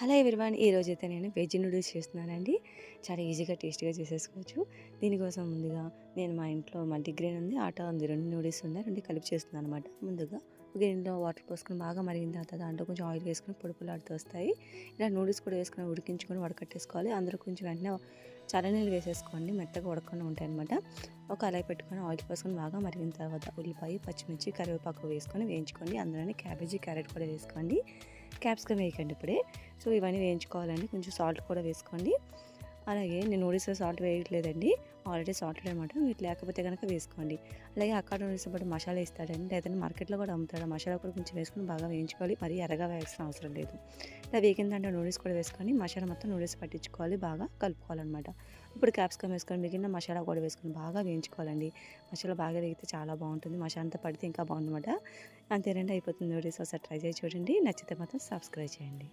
Hello everyone, ఈరోజైతే నేను veg noodles చేస్తున్నానండి. చాలా ఈజీగా టేస్టీగా చేసేసుకోవచ్చు. దీనికోసం ముందుగా నేను మా ఇంట్లో మల్టీగ్రెయిన్ ఉంది, ఆటా ఉంది, 2 నూడిల్స్ ఉన్నాయి. 2 కలిపి చేస్తున్నాను అనమాట. ముందుగా ఒక గిన్నెలో వాటర్ పోసుకొని బాగా మరిగిన తర్వాత దాంట్లో కొంచెం ఆయిల్ వేసుకొని పొడి పొలాడుతూ వస్తాయి. ఇలా నూడిల్స్ కూడా వేసుకొని ఉడికించుకొని వడకట్టేసుకోవాలి. అందులో కొంచెం వెంటనే చల్లనీళ్ళు వేసేసుకోండి, మెత్తగా ఉడకకుండా ఉంటాయి అనమాట. ఒక కళాయి పెట్టుకొని ఆయిల్ పోసుకొని బాగా మరిగిన తర్వాత ఉల్లిపాయ, పచ్చిమిర్చి, కరివేపాకు వేసుకొని వేయించుకోండి. అందులోనే క్యాబేజీ, క్యారెట్ కూడా వేసుకోండి. క్యాప్సికమ్ వేయకండి ఇప్పుడే. సో ఇవన్నీ వేయించుకోవాలండి. కొంచెం సాల్ట్ కూడా వేసుకోండి. అలాగే నేను నూడిల్స్‌లో సాల్ట్ వేయట్లేదండి, ఆల్రెడీ సాల్టెడ్ అనమాట. మీకు లేకపోతే కనుక వేసుకోండి. అలాగే అక్కడ నూడిల్స్‌తో పాటు మసాలా ఇస్తాడండి, లేదంటే మార్కెట్‌లో కూడా అమ్ముతాడు. ఆ మసాలా కూడా కొంచెం వేసుకొని బాగా వేయించుకోవాలి. మరీ ఎర్రగా వేయాల్సిన అవసరం లేదు. ఇలా వేగిన దాంట్లో నూడిల్స్ కూడా వేసుకొని మసాలా మొత్తం నూడిల్స్ పట్టించుకోవాలి, బాగా కలుపుకోవాలన్నమాట. ఇప్పుడు క్యాప్సికమ్ వేసుకొని మిగిలిన మసాలా కూడా వేసుకొని బాగా వేయించుకోవాలండి. మసాలా బాగా వేగితే చాలా బాగుంటుంది. మసాలా అంతా పడితే ఇంకా బాగుందన్నమాట. అంతేనండి, అయిపోతుంది నూడిల్స్. ఒకసారి ట్రై చేసి చూడండి. నచ్చితే మాత్రం సబ్స్క్రైబ్ చేయండి.